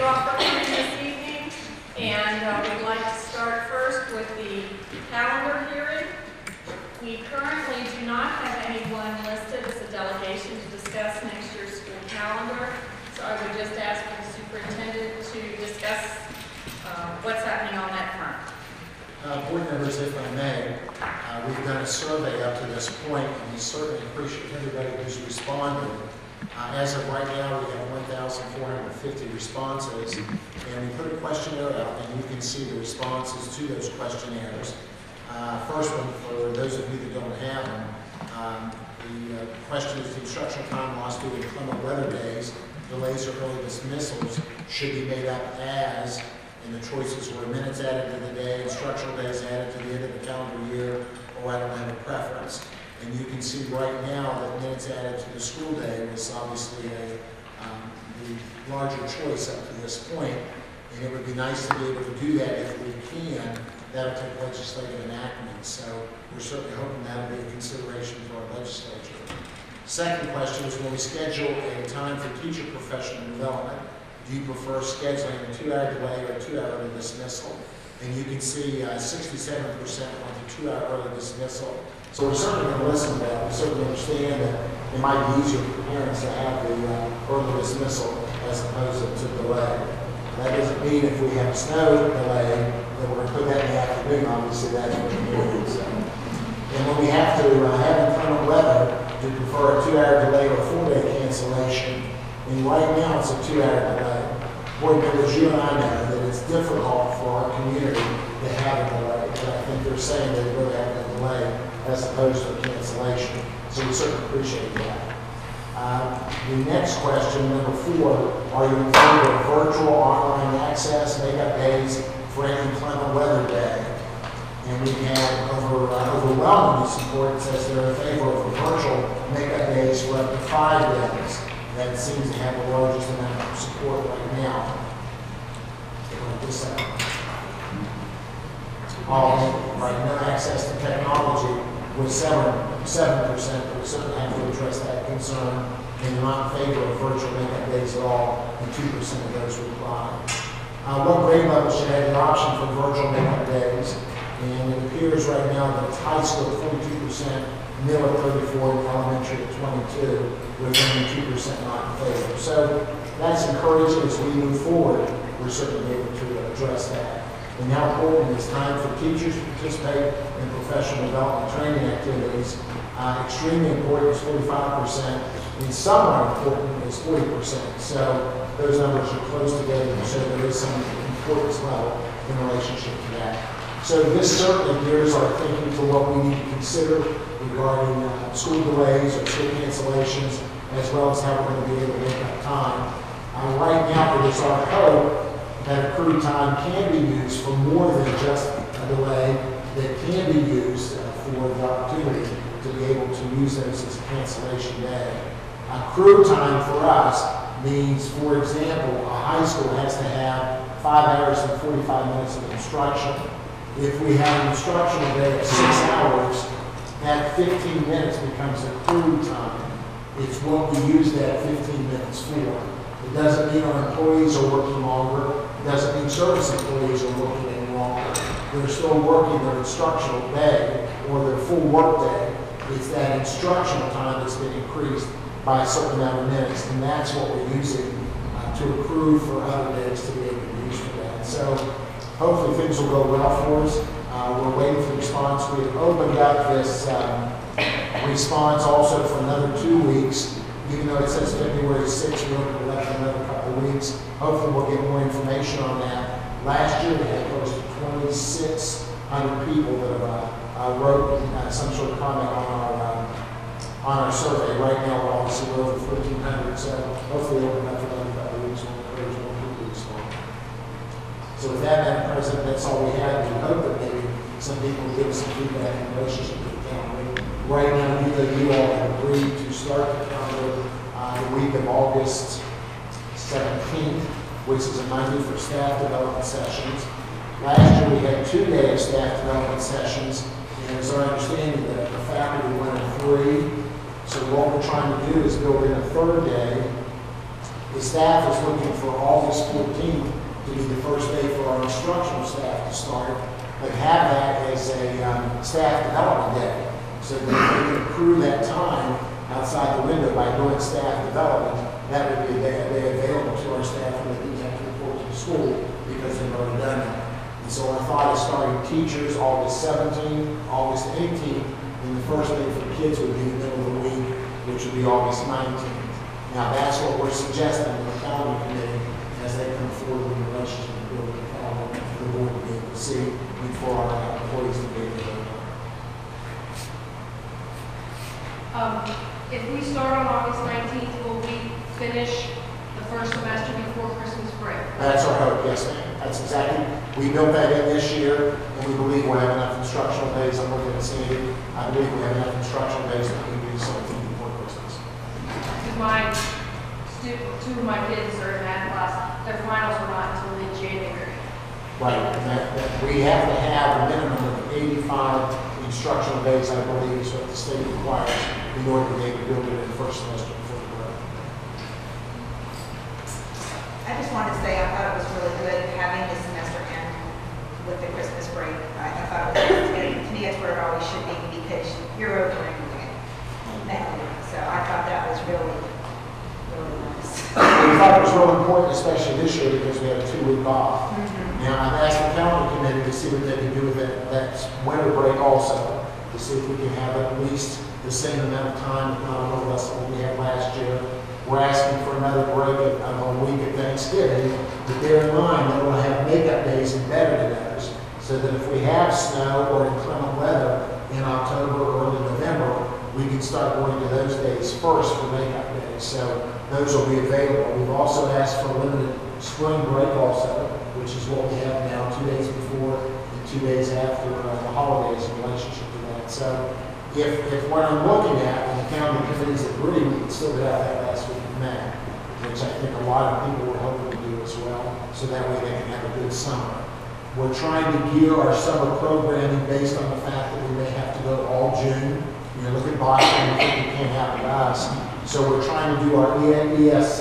all for coming this evening, and we'd like to start first with the calendar hearing. We currently do not have anyone listed as a delegation to discuss next year's school calendar, so I would just ask for the superintendent to discuss what's happening on that front. Board members, if I may, we've done a survey up to this point, and we certainly appreciate everybody who's responded. As of right now, we have 1,450 responses, and we put a questionnaire out, and you can see the responses to those questionnaires. First one, for those of you that don't have them, the question is: the instructional time lost due to inclement weather days, delays, or early dismissals should be made up as, and the choices were minutes added to the day, instructional days added to the end of the calendar year, or I don't have a preference. And you can see right now that minutes added to the school day was obviously the larger choice up to this point, and it would be nice to be able to do that if we can. That'll take legislative enactment, so we're certainly hoping that'll be a consideration for our legislature. Second question is: when we schedule a time for teacher professional development, do you prefer scheduling a 2-hour delay or a 2-hour early dismissal? And you can see 67% want the 2-hour early dismissal. So we're certainly going to listen to that. We certainly understand that it might be easier for parents to have the early dismissal as opposed to delay. That doesn't mean if we have snow delay that we're going to put that in the afternoon. Obviously, that's what we're doing. So. And when we have to have inclement weather, do you prefer a 2-hour delay or a 4-day cancellation? And right now, it's a 2-hour delay. Board members, you and I know that it's difficult for our community to have a delay, but I think they're saying they really have a delay as opposed to a cancellation. So we certainly appreciate that. The next question, number 4, are you in favor of virtual online access makeup days for any inclement weather day? And we have overwhelming support that says they're in favor of virtual makeup days for up to 5 days. That seems to have the largest amount of support right now. Right, no access to technology with 7%, but we certainly have to address that concern. And they're not in favor of virtual makeup days at all, and 2% of those reply. What grade level should have the option for virtual makeup days? And it appears right now that it's high school at 42%, middle at 34%, and elementary at 22%, with only 2% not in favor. So that's encouraging as we move forward. We're certainly able to address that. And how important it is time for teachers to participate in professional development training activities. Extremely important is 45%, and somewhat important is 40%. So those numbers are close together, so there is some importance level in relationship to that. So this certainly gears our thinking to what we need to consider regarding school delays or school cancellations, as well as how we're going to be able to make up time. Right now, it is our hope that accrued time can be used for more than just a delay, that can be used for the opportunity to be able to use those as a cancellation day. Accrued time for us means, for example, a high school has to have 5 hours and 45 minutes of instruction. If we have an instructional day of 6 hours, that 15 minutes becomes accrued time. It's what we use that 15 minutes for. It doesn't mean our employees are working longer. It doesn't mean service employees are working any longer. They're still working their instructional day or their full work day. It's that instructional time that's been increased by a certain amount of minutes, and that's what we're using to accrue for other days to be able to use for that. So hopefully things will go well for us. We're waiting for response. We have opened up this response also for another 2 weeks. Even though it says February 6th, we're going to elect another couple of weeks. Hopefully we'll get more information on that. Last year we had close to 2,600 people that wrote some sort of comment on our survey. Right now we're obviously over 1,400, so hopefully we'll open up for another couple of weeks. We'll encourage more people to respond. So with that, Madam President, that's all we had. We hope that maybe some people will give us some feedback in relationship to the calendar. Right now, you all have agreed to start the calendar the week of August 17th, which is a Monday for staff development sessions. Last year we had 2 days of staff development sessions, and it's our understanding that the faculty wanted 3. So what we're trying to do is build in a 3rd day The staff is looking for August 14th to be the first day for our instructional staff to start, but have that as a staff development day. So that they can accrue that time outside the window by doing staff development. That would be a day available to our staff when they do have to report to the school because they've already done that. And so our thought is starting teachers August 17th, August 18th, and the first day for kids would be the middle of the week, which would be August 19th. Now that's what we're suggesting to the calendar committee as they come forward in relationship to building the calendar for the board to be able to see and for our employees to be able to. If we start on August 19th, will we finish the first semester before Christmas break? That's our hope, yes ma'am. That's exactly, we built that in this year, and we believe we'll have enough instructional days. I'm looking at Sandy. I believe we have enough instructional days that we can do something before Christmas. Because two of my kids are in that class, their finals were not until mid-January. Right, and we have to have a minimum of 85 instructional days, I believe, is what the state requires in order to be able to build it in the first semester before the break. I just wanted to say I thought it was really good having this semester end with the Christmas break. I thought it was good. To me, that's where it always should be because you're over anyway. So I thought that was really, really nice. We thought it was real important, especially this year, because we had a 2-week off. Now, I've asked the calendar committee to see what they can do with that winter break also, to see if we can have at least the same amount of time, if not a little less than what we had last year. We're asking for another break of a week at Thanksgiving, but bear in mind that we'll have makeup days embedded in those, so that if we have snow or inclement weather in October or early November, we can start going to those days first for makeup days. So those will be available. We've also asked for limited spring break also, which is what we have now, 2 days before and 2 days after the holidays in relationship to that. So if what I'm looking at, and the county committees agree, we can still get out that last week of May, which I think a lot of people were hoping to do as well, so that way they can have a good summer. We're trying to gear our summer programming based on the fact that we may have to go all June. You know, look at Boston, we think it can't happen to us. So we're trying to do our ESY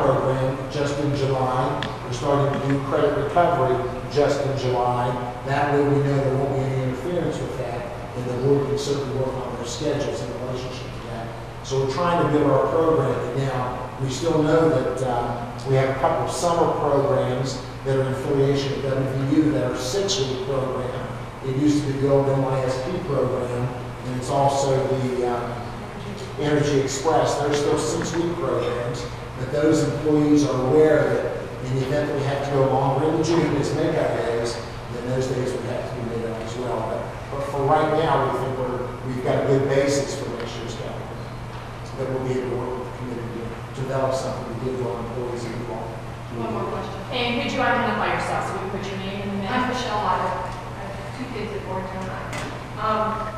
program just in July. We're starting to do credit recovery just in July. That way we know there won't be any interference with that, and the board can certainly work on their schedules in relationship to that. So we're trying to build our programming. Now, we still know that we have a couple of summer programs that are in affiliation with WVU that are 6-week program. It used to be the old NYSP program, and it's also the Energy Express. They're still 6-week programs, but those employees are aware that in the event that we have to go longer in June as makeup days, then those days would have to be made up as well. But for right now, we think we've got a good basis for next year's calendar. That we'll be able to work with the community to develop something to give to our employees and people. One more question. And could you identify yourself so we can put your name in the I'm minute? Michelle Otter. I have 2 kids at Morgantown.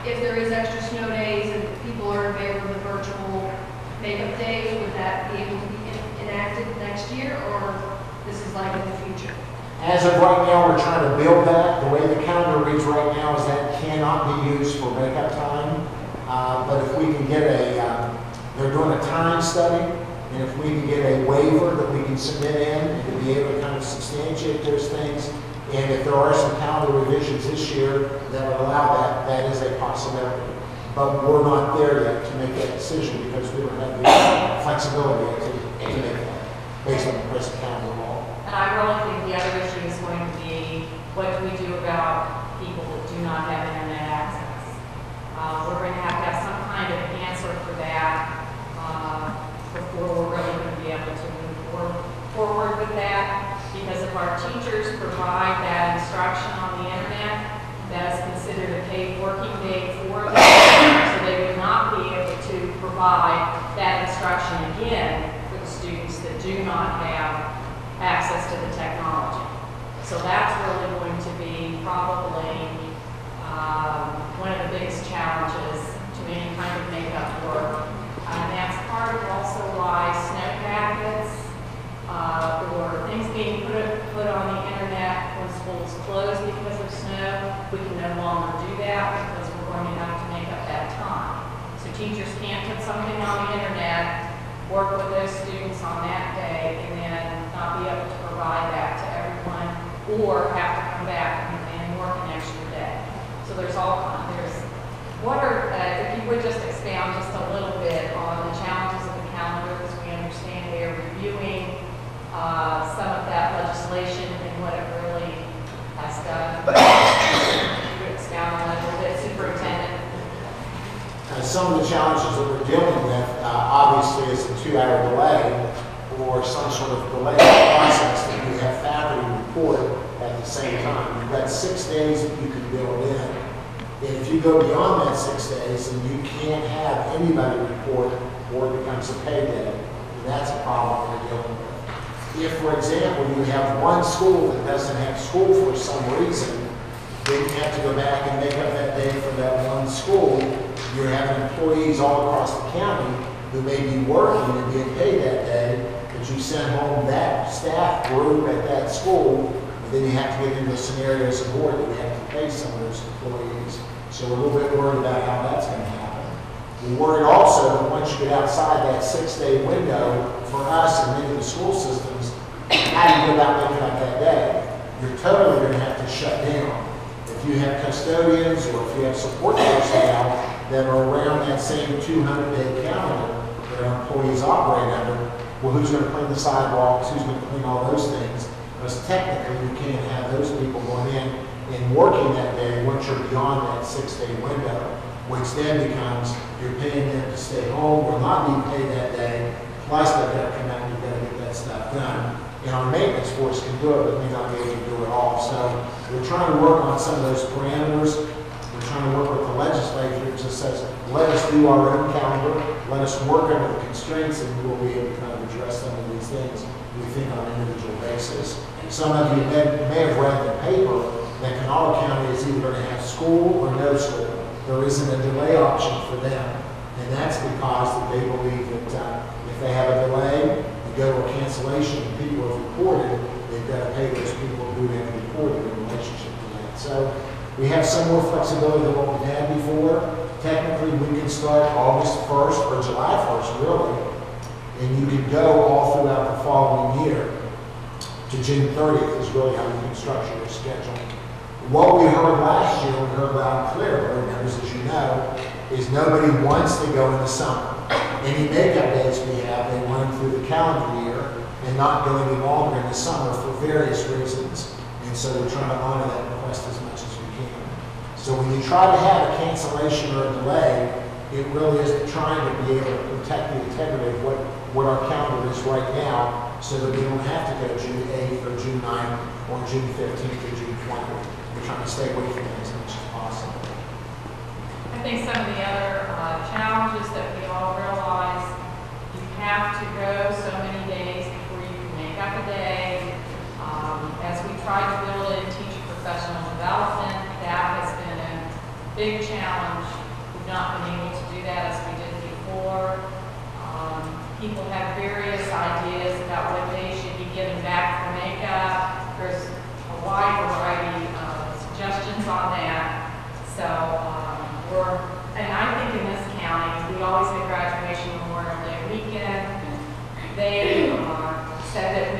If there is extra snow days and people are in favor of the virtual makeup days, would that be able to be enacted next year, or this is like in the future? As of right now, we're trying to build that. The way the calendar reads right now is that cannot be used for makeup time. But if we can get they're doing a time study, and if we can get a waiver that we can submit in and to be able to kind of substantiate those things, and if there are some calendar revisions this year that would allow that, that is a possibility. But we're not there yet to make that decision because we don't have the flexibility to make that based on the present calendar law. And I really think the other issue is going to be, what do we do about people that do not have internet access? We're going to have some kind of answer for that before we're really going to be able to move forward with that. Because if our teachers provide that instruction on the internet, that is considered a paid working day for them. So they would not be able to provide that instruction again for the students that do not have access to the technology. So that's really going to be probably one of the biggest challenges to any kind of makeup work. And that's part of also why snow packets or things being put on the internet when schools close because of snow, we can no longer do that because we're going to have to make up that time. So teachers can't something on the internet, work with those students on that day, and then not be able to provide that to everyone, or have to come back and work an extra day. So there's if you would just expound just a little bit on the challenges of the calendar, because we understand they are reviewing some of that legislation and what it really has done. Could you expound on that a little bit, Superintendent? Some of the challenges that we're dealing with, obviously, is a 2-hour delay or some sort of delay in the process that you have faculty report at the same time. You've got 6 days that you can build in. And if you go beyond that 6 days, and you can't have anybody report, or it becomes a payday, and that's a problem we're dealing with. If, for example, you have one school that doesn't have school for some reason, then you have to go back and make up that day for that one school. You're having employees all across the county who may be working and being paid that day, but you send home that staff group at that school, and then you have to get into scenarios of more that you have to pay some of those employees. So we're a little bit worried about how that's going to happen. We're worried also that once you get outside that 6-day window, for us and many of the school systems, how do you go about making up that day? You're totally going to have to shut down. If you have custodians or if you have support personnel that are around that same 200-day calendar that our employees operate under, well, who's going to clean the sidewalks? Who's going to clean all those things? Because technically, you can't have those people going in and working that day once you're beyond that 6-day window, which then becomes you're paying them to stay home or not being paid that day, plus they've got to come out and you've got to get that stuff done. And our maintenance force can do it, but may not be able to do it all. So we're trying to work on some of those parameters. We're trying to work with the legislature that just says, let us do our own calendar, let us work under the constraints, and we'll be able to kind of address some of these things, we think, on an individual basis. Some of you may have read in the paper that Kanawha County is either going to have school or no school. There isn't a delay option for them. And that's because that they believe that if they have a delay, you go to a cancellation and people have reported, they've got to pay those people who have reported in relationship to that. So we have some more flexibility than what we've had before. Technically, we can start August 1st or July 1st, really. And you can go all throughout the following year to June 30th is really how you can structure your schedule. What we heard last year, we heard loud and clear, board members, as you know, is nobody wants to go in the summer. Any makeup days we have, they run through the calendar year and not go any longer in the summer for various reasons. And so we're trying to honor that request as much as we can. So when you try to have a cancellation or a delay, it really is trying to be able to protect the integrity of what our calendar is right now, so that we don't have to go June 8th or June 9th or June 15th or June 20th. We're trying to stay away from that as much as possible. I think some of the other challenges that we all realize, you have to go so many days before you can make up a day. As we try to build in teacher professional development, that has been a big challenge. We've not been able to do that as we did before. People have various ideas about what they should be given back for makeup. There's a wide variety of suggestions on that. So and I think in this county, we always had graduation Memorial Day weekend. They said that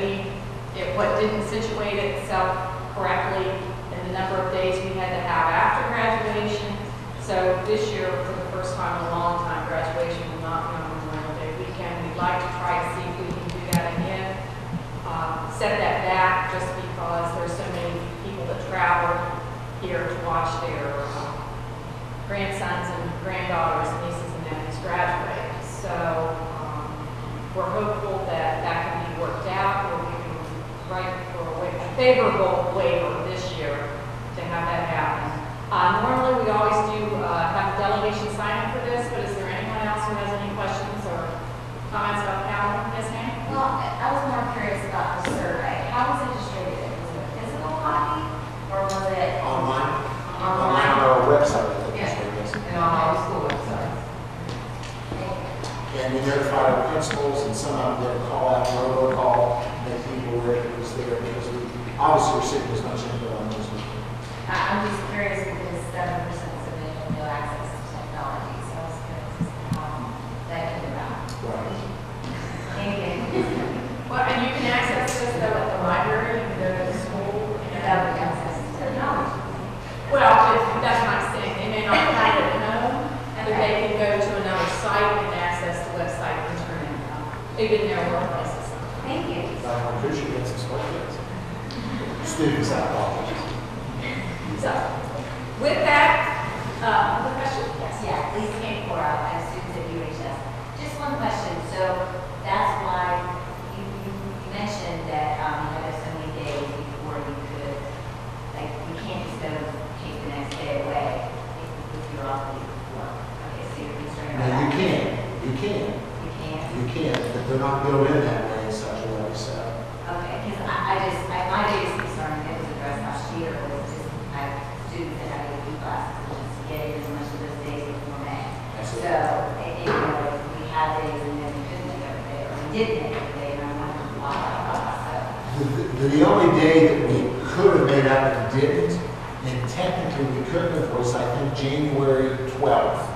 what didn't situate itself correctly in the number of days we had to have after graduation. So this year, for the first time in a long time, graduation will not be on Memorial Day weekend. We'd like to try to see if we can do that again. Set that back just because there's so many people that travel here to watch their grandsons and granddaughters, nieces and nephews graduate. So we're hopeful that that can be worked out, or we can write for a favorable waiver this year to have that happen. Normally, we always do have a delegation sign up for this, but is there anyone else who has any questions or comments about the calendar? Yes, ma'am? Well, I was more curious about the survey. How was it distributed? Was it a physical copy or was it Online? online? On our website. Yes. And on our school website. And we notified our principals, and some of them did a call out, robocall, make people aware it was there, because we obviously received as much input on those. I'm just curious because 7% said they had no access to technology, so I was curious as to how that they've been their workplaces. Thank you. Dr. Kushi gets some students. Students out of college. So, with that, the question? Yes. Yeah, Lisa came for I have students at UHS. Just one question. So that's why you mentioned that you had so many days before you could, like, you can't just go take the next day away if you're off leave work. Okay, so you're concerned No, about you that. can, you can, You can't? you can, but they're not built in that way in such a way, so. Okay, because my biggest concern, and it was addressed last year, was just, I have students that have AP classes, and just getting as much of those days before May. So, you know, if we had days and then we couldn't make every day, or we did make every day, and I wondered why. The only day that we could have made up and didn't, and technically we couldn't have, was I think January 12th.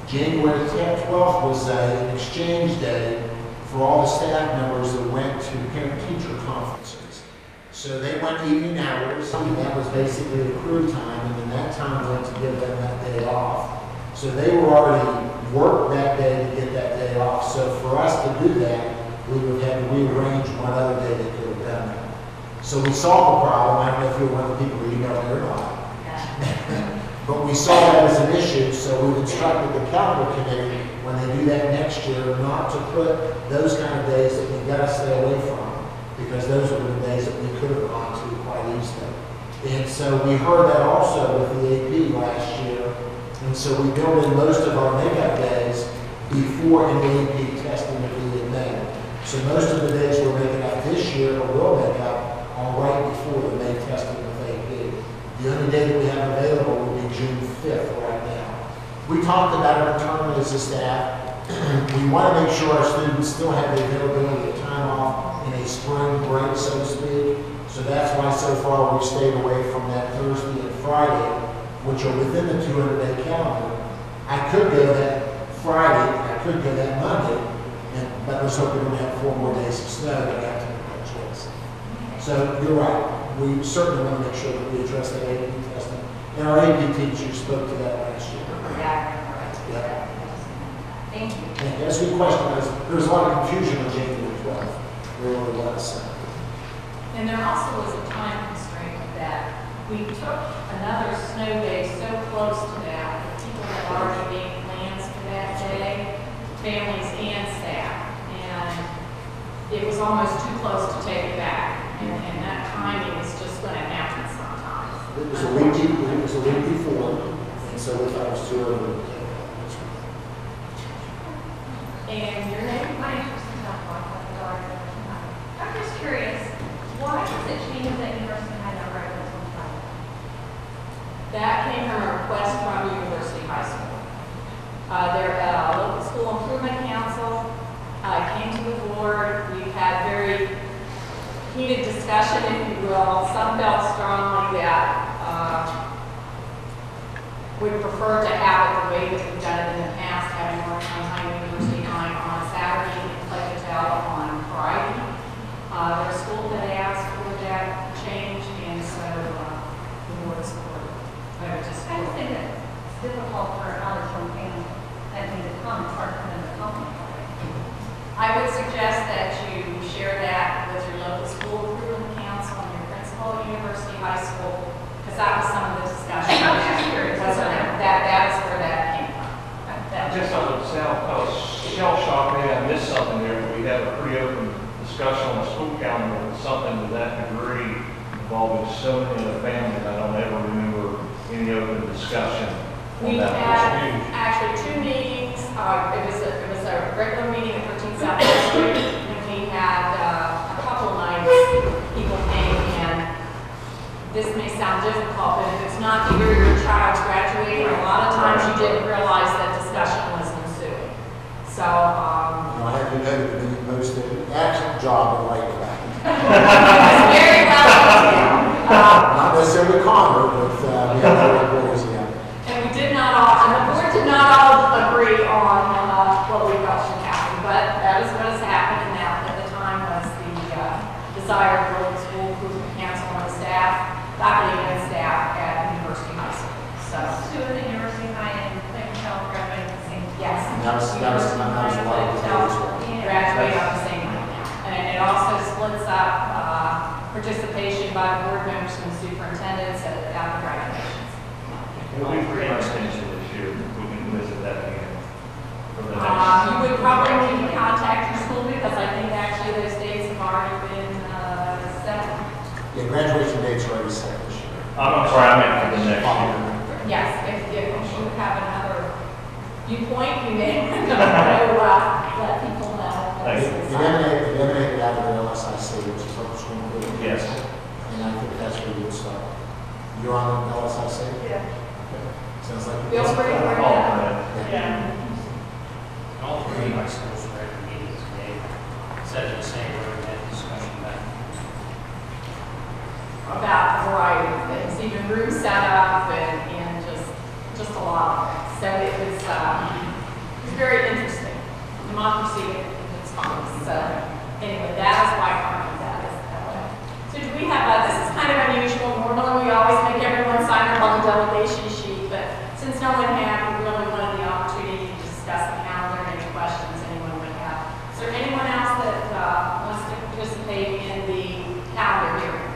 January 12th was an exchange day for all the staff members that went to parent-teacher conferences. So they went evening hours, and that was basically the crew time, and then that time went to give them that day off. So they were already worked that day to get that day off. So for us to do that, we would have to rearrange one other day that could have done that. So we solved the problem. I don't know if you're one of the people who emailed me or not. But we saw that as an issue, so we've instructed the calendar committee when they do that next year not to put those kind of days that we've got to stay away from, because those are the days that we could have gone to quite easily. And so we heard that also with the AP last year, and so we built in most of our makeup days before any AP testing that we had made. So most of the days we're making up this year, or will make up, are right before the May testing with AP. The only day that we have available will be June 5th right now. We talked about it internally as a staff. We want to make sure our students still have the availability of time off in a spring break, so to speak. So that's why so far we've stayed away from that Thursday and Friday, which are within the 200-day calendar. I could go that Friday, I could go that Monday, but I was hoping we'd have 4 more days of snow, but I have to make that choice. So you're right. We certainly want to make sure that we address that AP testing. And our AP teachers spoke to that last year. Yeah. Thank you. And that's a good question. There was a lot of confusion on January 12th. There really was. And there also was a time constraint with that. We took another snow day so close to that, that people had already made plans for that day, families and staff. And it was almost too close to take it back. And that timing is just going to happen sometimes. It was a week before, and so we thought it was too early. And your name? My name is Christina Clark. I'm just curious, why was it changed that University had no regulars on Friday? That came from a request from University High School. Their local school improvement council came to the board. We've had very heated discussion, if you will. Some felt strongly that would prefer to have it the way that we've done it in the past, having worked on time University time on Saturday and play hotel on Friday. Their school had asked for that change, and so the board supported it. I would say that it's difficult for others from family that need to come, it's hard for them to come. I would suggest that you share that with your local school improvement council and your principal at University High School, because that was some of the discussion. I was just curious. That is where that came from. Just on the sound, shell shock, maybe I missed something there, but we had a pretty open discussion on the school calendar, with something to that degree involving so many of the families. I don't ever remember any open discussion on We that. had It was huge. actually 2 meetings. It was a regular meeting at 13 South Street, and we had a couple nights people came, and this may sound difficult, but if it's not the year your child's graduating, a lot of times you didn't realize that discussion was ensuing. So, I have to know that the most excellent job of writing that. it's very well detailed. Not necessarily Connor, but we have other employees now. And we did not all, and the board did not all agree on what we felt should happen, but that is what has happened, and that at the time was the desire of the school improvement council and the staff, faculty and staff at University High School. So, Two of the University High and Clayton Health graduating at the same time. yes. That was a lot of Graduate on the same also splits up participation by board members and superintendents at the graduations. It'll be free extension this year. We can visit that again for the next. You would probably need to contact your school because I think actually those dates have already been set. Yeah, graduation dates are already set this year. I'm sorry, I meant for the next year. Yes, if you have another viewpoint, you may want to let people know. Thank you. It emanated out of the LSIC, which is Upper School Improvement. Yes. And I think that's where you would start. You're on the LSIC? Yeah. Okay. Sounds like. Feel free to bring it Oh, up. right. Yeah. All three high schools were at the meeting today, said the same, we had a discussion About a variety of things, even room setup and just a lot of it. So it was very interesting. Democracy at its finest. So anyway, that is why part of that is that way. So do we have this is kind of unusual. Normally we always make everyone sign up on the delegation sheet, but since no one had, we really wanted the opportunity to discuss the calendar and any questions anyone would have. Is there anyone else that wants to participate in the calendar hearing?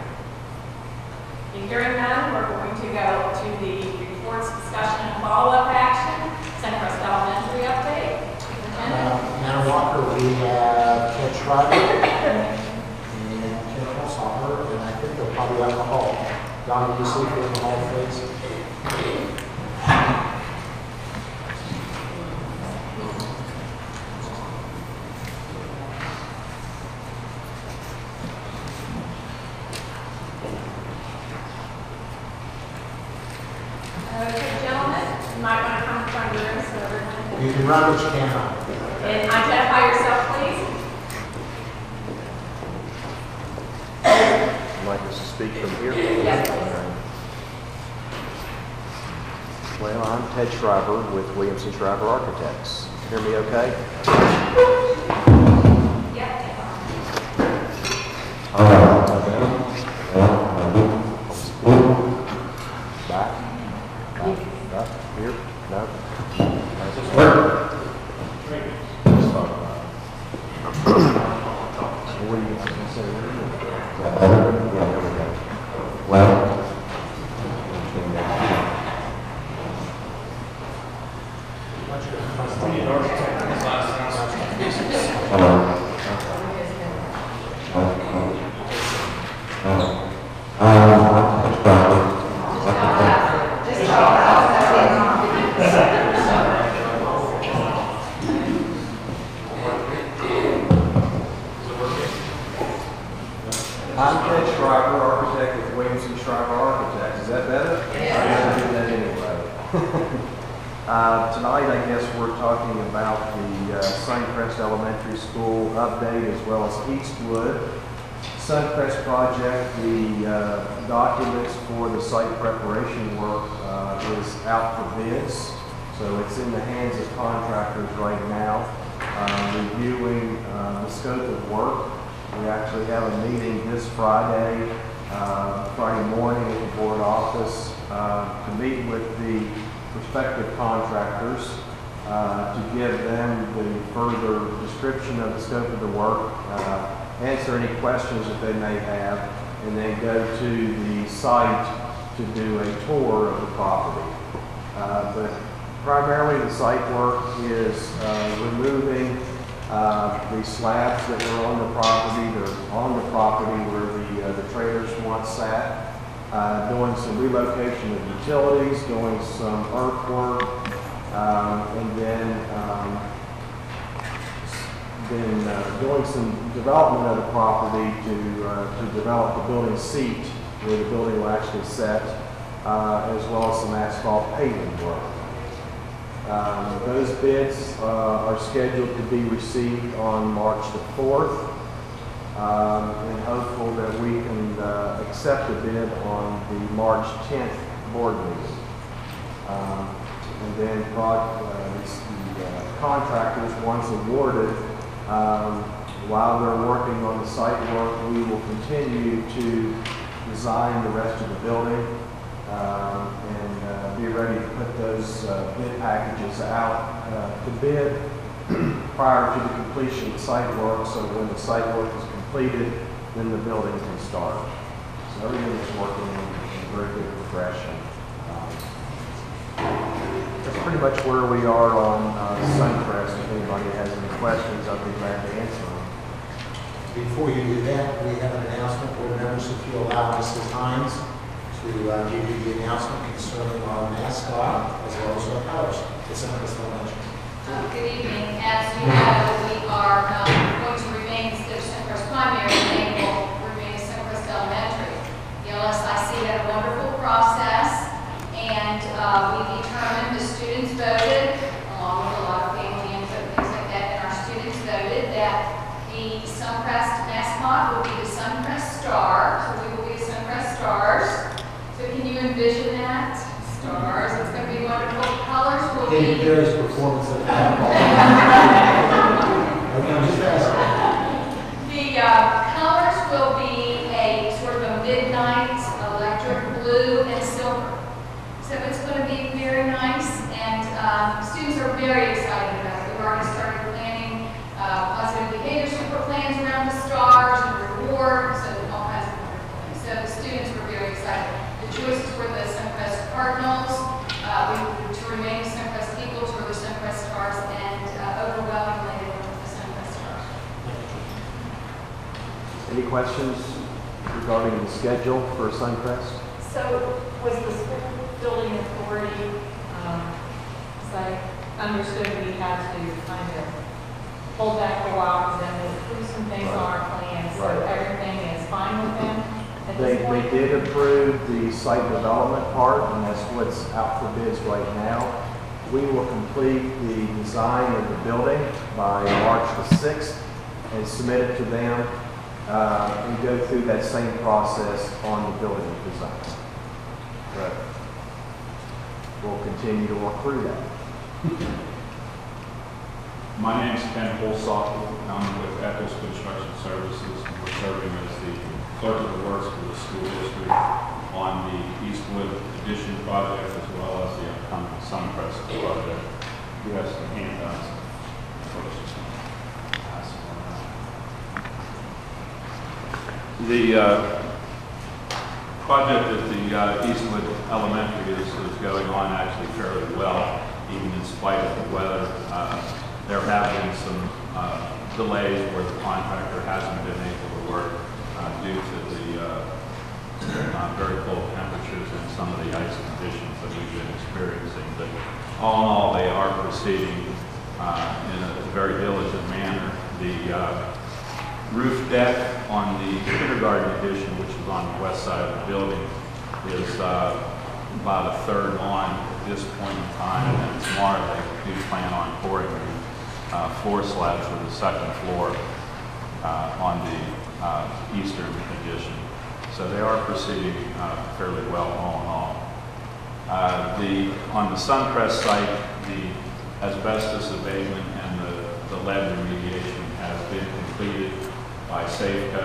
Hearing none, we're going to go to the reports, discussion, and follow-up action. Centrist Elementary update. Madam Walker, we have Ted Schreiber and Ken Hossover, and I think they'll probably have the hall. Don, will you see if they're in the hall, please? Okay, gentlemen, you might want to come in front of the room so everyone You can run what you can on. and identify yourself, please. You'd like us to speak from here? Yes, please. Well, I'm Ted Schreiber with Williamson Schreiber Architects. Hear me okay? Yep. Back? Up? Here? No? How's this work? Just talk about it. What do you, I was gonna say, what do you? Yeah, there we go. Well. I'm Ted Schreiber, architect with Williamson Schreiber Architects. Is that better? Yeah. I did that anyway. Tonight, I guess we're talking about the Suncrest Elementary School update as well as Eastwood. Suncrest project, the documents for the site preparation work is out for bids. So it's in the hands of contractors right now, reviewing the scope of work. We actually have a meeting this Friday, Friday morning at the board office to meet with the prospective contractors to give them the further description of the scope of the work, answer any questions that they may have, and then go to the site to do a tour of the property. But primarily the site work is removing the slabs that were on the property. They're on the property where the trailers once sat. Doing some relocation of utilities, doing some earthwork, and then doing some development of the property to develop the building seat where the building will actually set, as well as some asphalt paving work. Those bids are scheduled to be received on March the 4th. And hopeful that we can accept a bid on the March 10th board meeting. And then the contractors, once awarded, while they're working on the site work, we will continue to design the rest of the building and be ready to put those bid packages out to bid prior to the completion of the site work. So when the site work is complete, completed, then the building can start. So everything is working in very good progression. That's pretty much where we are on Suncrest. If anybody has any questions, I'd be glad to answer them. Before you do that, we have an announcement. Board members, if you allow Mrs. Hines to give you the announcement concerning our mascot as well as our colors. It's on this lunch. Good evening. As you know, we are going to remain the Suncrest primary name will remain Suncrest Elementary. The LSIC had a wonderful process, and we determined, the students voted, along with a lot of family input and things like that, and our students voted that the Suncrest mascot will be the Suncrest Star. So we will be the Suncrest Stars. So can you envision that? Stars. It's going to be wonderful. Colors will Katy be... Perry's performance of that. Okay, I'm just asking. The colors will be a sort of a midnight electric blue and silver. So it's going to be very nice, and students are very excited about it. We've already started planning positive behavior super plans around the stars and rewards and all kinds of wonderful things. So the students were very excited. The choices were the Suncrest Cardinals, to remain the Suncrest Eagles, were the Suncrest Stars, and overwhelmingly they were the Suncrest Stars. Any questions regarding the schedule for Suncrest? So was the school building authority, as I understood, we had to kind of hold back for a while because then they approved some things on our plans, so Right. everything is fine with them at They this point? did approve the site development part, and that's what's out for bids right now. We will complete the design of the building by March the 6th and submit it to them and go through that same process on the building design. But we'll continue to work through that. My name is Ken Holsock. I'm with Eccles Construction Services. We're serving as the clerk of the works for the school district on the Eastwood Addition project as well as the upcoming Suncrest project. We have some handouts. The project at the Eastwood Elementary is going on actually fairly well, even in spite of the weather. There have been some delays where the contractor hasn't been able to work due to the very cold temperatures and some of the ice conditions that we've been experiencing. But all in all, they are proceeding in a very diligent manner. The roof deck on the kindergarten addition, which is on the west side of the building, is about a third on at this point in time. And tomorrow they do plan on pouring floor slabs for the second floor on the eastern addition. So they are proceeding fairly well all in all. On the Suncrest site, the asbestos abatement and the lead remediation has been completed by Safeco.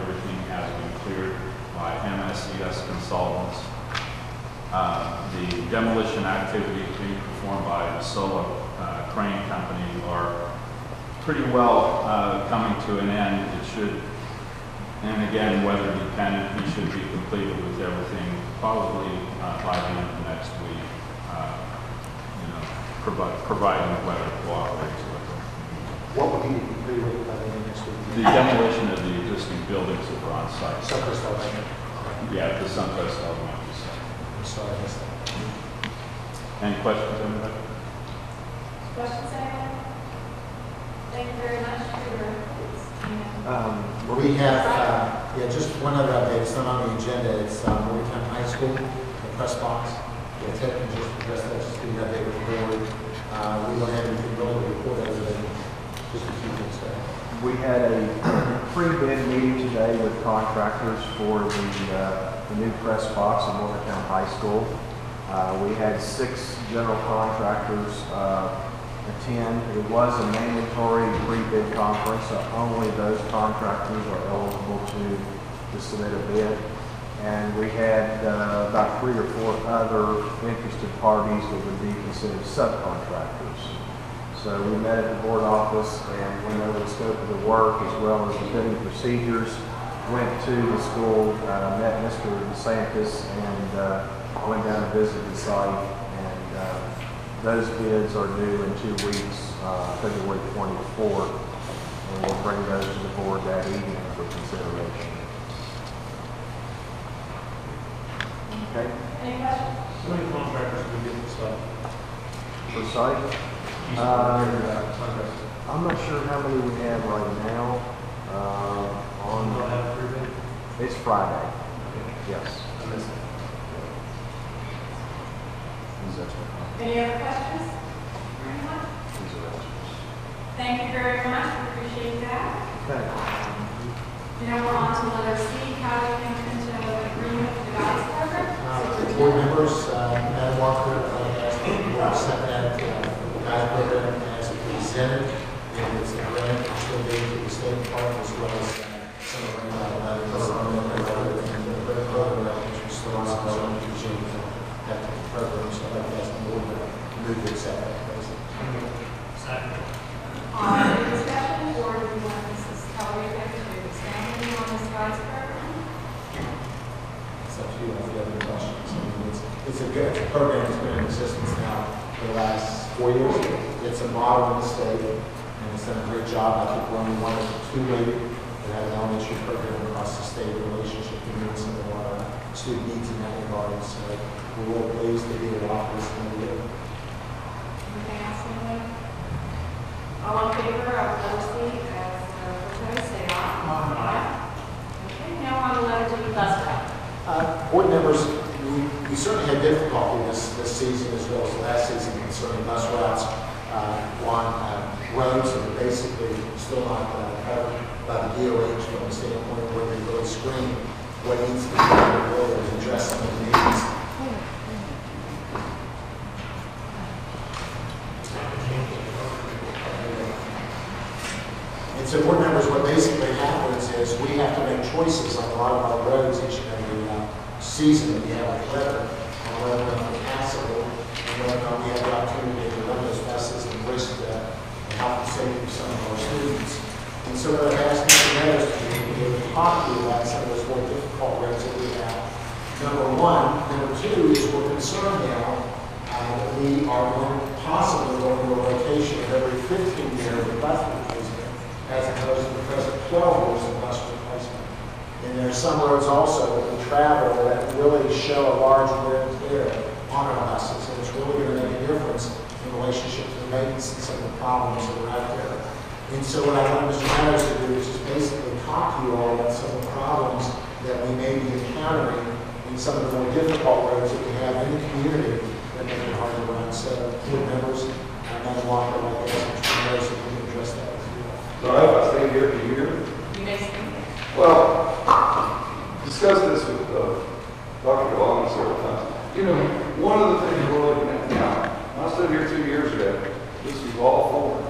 Everything has been cleared by MSCS consultants. The demolition activities being performed by the Solo Crane Company are pretty well coming to an end. It should, and again, weather dependent, we should be completed with everything probably by the end of next week. Providing the weather cooperates with it. What would be completed by the end of next week? The demolition of the existing buildings that were on site. Suncrest Elementary. Yeah, the Suncrest Elementary site. I'm sorry, I missed that. Any questions, anybody? Questions, anyone? Thank you very much for your We have, just one other update. It's not on the agenda. It's Morgantown High School, the press box. Yeah, Ted can just address that, just give you an update with the board. We don't have anything really to report other than just a few things there. We had a pre-bid meeting today with contractors for the new press box at Morgantown High School. We had 6 general contractors attend. It was a mandatory pre-bid conference, so only those contractors are eligible to submit a bid. And we had about 3 or 4 other interested parties that would be considered subcontractors. So we met at the board office and went over the scope of the work as well as the bidding procedures. Went to the school, met Mr. DeSantis, and went down and visited the site. And those bids are due in 2 weeks, February 24th, and we'll bring those to the board that evening for consideration. Okay. Any questions? How many contractors do we get this stuff? For site? I'm not sure how many we have right now. It's Friday. Yes. Any other questions? Anyone? Thank you very much. We appreciate that. Okay. Now we're on to letter C, how do you enter into an agreement with the guidance program? Board members, Madam Walker, asked the board to accept that guide program as presented, and it's a grant that's still being to the State Department as well as some of our letters and the program, which is still on some teaching that program, so I'd like to ask the board to move to accept that. Second. Any discussion, or do you want Mrs. Kelly to expand any on this guidance program? It's up to you if you have any questions. I mean, it's a good program that's been in existence now for the last 4 years. It's a model in the state, and it's done a great job. I think we're only one of two maybe that have an elementary program across the state in relationship to meeting some of our student needs in that regard. So we're real pleased to be able to offer this kind of deal. Anything else, anyone? All in favor of letter C as proposed, say aye. Aye. Okay, now on to letter D, bus route. Board members, we certainly had difficulty this season as well as last season concerning bus routes on roads that are basically still not covered by the DOH from the standpoint where they really screen what needs to be done in the road and address some of the needs. And so board members, what basically happens is we have to make choices on a lot of our roads each and every season that we have with weather, on whether or not we're passable, and whether or not we have the opportunity to run those buses and risk the health and safety of some of our students. And so what I've asked Mr. Meadows to do is talk to you about some of those more difficult roads that we have. Number one. Number two is we're concerned now that we are possibly going to a rotation of every 15 years of bus replacement, as opposed to the present 12 years of bus replacement. And there are some roads also that we travel that really show a large wear and tear on our buses, and it's really going to make a difference in relationship to the maintenance and some of the problems that are out there. And so what I want Mr. Meadows to do is just basically talk to you all about some of the problems that we may be encountering in some of the more difficult roads that we have in the community that make it hard to run. So, board members, Madam Walker, I'd like to ask Mr. Meadows if we can address that with you. All right, if I stay here, can you hear me? You may speak. Well, discussed this with Dr. Devon several times. You know, one of the things we're looking at now, I stood here 2 years ago, this was all forward.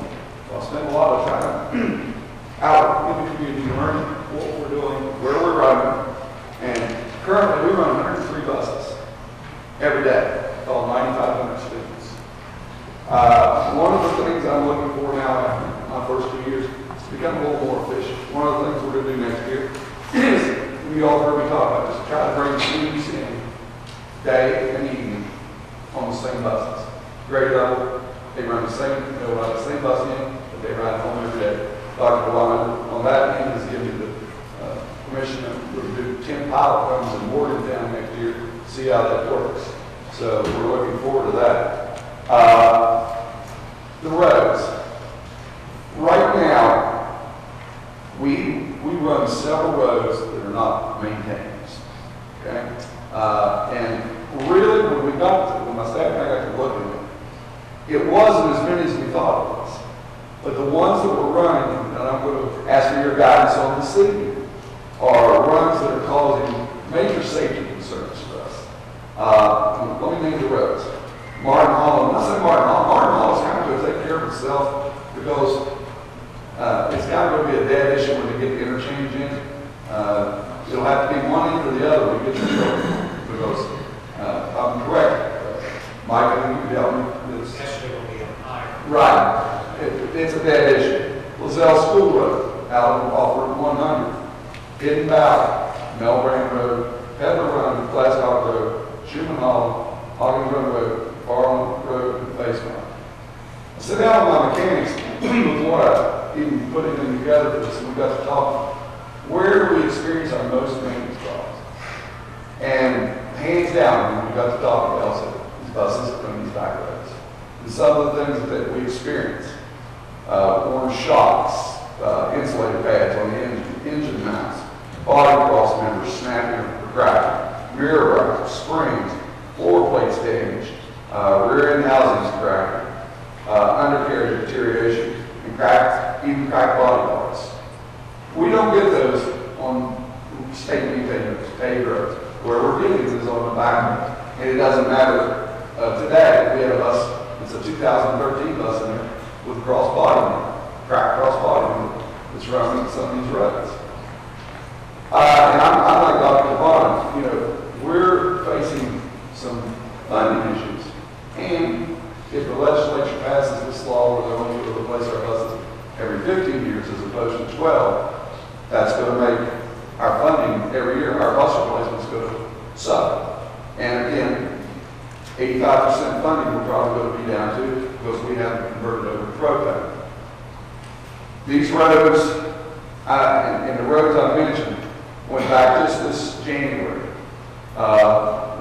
I spent a lot of time out in the community learning what we're doing, where we're running, and currently we run 103 buses every day, all 9,500 students. One of the things I'm looking for now after my first 2 years is to become a little more efficient. One of the things we're going to do next year is, you all heard me talk about this, try to bring students in day and evening on the same buses. Grade level, they run the same, they'll ride the same bus in, but they ride home every day. Dr. Devon on that end has given me the permission to do 10 pilot runs in Morgantown next year, see how that works. So we're looking forward to that. The roads. Right now, we run several roads that are not maintained. Okay? And really, when my staff and I got to look at it wasn't as many as we thought it was. But the ones that we're running, and I'm going to ask for your guidance on this evening, are runs that are causing major safety concerns for us. Let me name the roads. Martin Hall, when I say Martin Hall is kind of going to take care of itself because it's kind of going to be a dead issue when they get the interchange in. It'll have to be one end or the other when we get to the road because I'm correct. Mike, I think you can help me with this. Especially when we have higher. Right. it's a dead issue. Lozelle School Road, out off Route 100, Hidden Valley, Melbrand Road, Peddler Run, Glasscock Road, Schumann Hollow, Hoggins Run Road, Farland Road, and Facemark. I sat down with my mechanics before I even put anything together for this, and we got to talk. Where do we experience our most maintenance problems? And hands down, when we got to talk, they all said, these buses and these back roads. And some of the things that we experience, worn shocks, insulated pads on the engine mounts, body cross members snapping or cracking, mirror brackets, springs, floor plates damaged, rear end housings cracking, undercarriage deterioration, and even cracked body parts. We don't get those on state paved roads. Where we're getting is on the back roads. And it doesn't matter. Today, we had a bus, it's a 2013 bus in there with crossbody, cracked crossbody that's running some of these roads. And I'm like Dr. Devon, you know, we're facing some funding issues. And if the legislature passes this law where they're only going to replace our buses every 15 years as opposed to 12, that's going to make our funding every year, our bus replacement is going to suck. And again, 85% funding we're probably going to be down to because we haven't converted over to propane. These roads, and the roads I mentioned, went back just this January.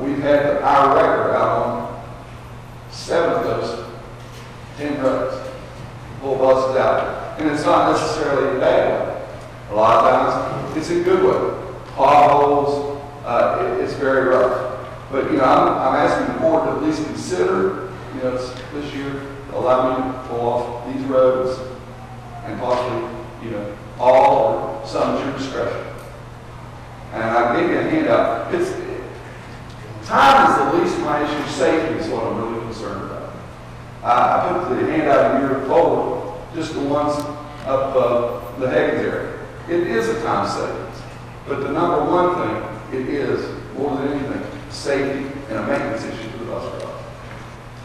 We've had our record out on 7 of those 10 roads. Pull buses out. And it's not necessarily a bad way. A lot of times, it's a good way. Potholes, it's very rough. But, you know, I'm asking the board to at least consider, you know, this year, allow me to pull off these roads and possibly, you know, all or some at your discretion. And I gave you a handout. Time is the least of my issue. Safety is what I'm really concerned about. I put the handout in your folder, just the ones up the Higgins area. It is a time savings. But the number one thing, it is, more than anything, safety and a maintenance issue for the bus driver.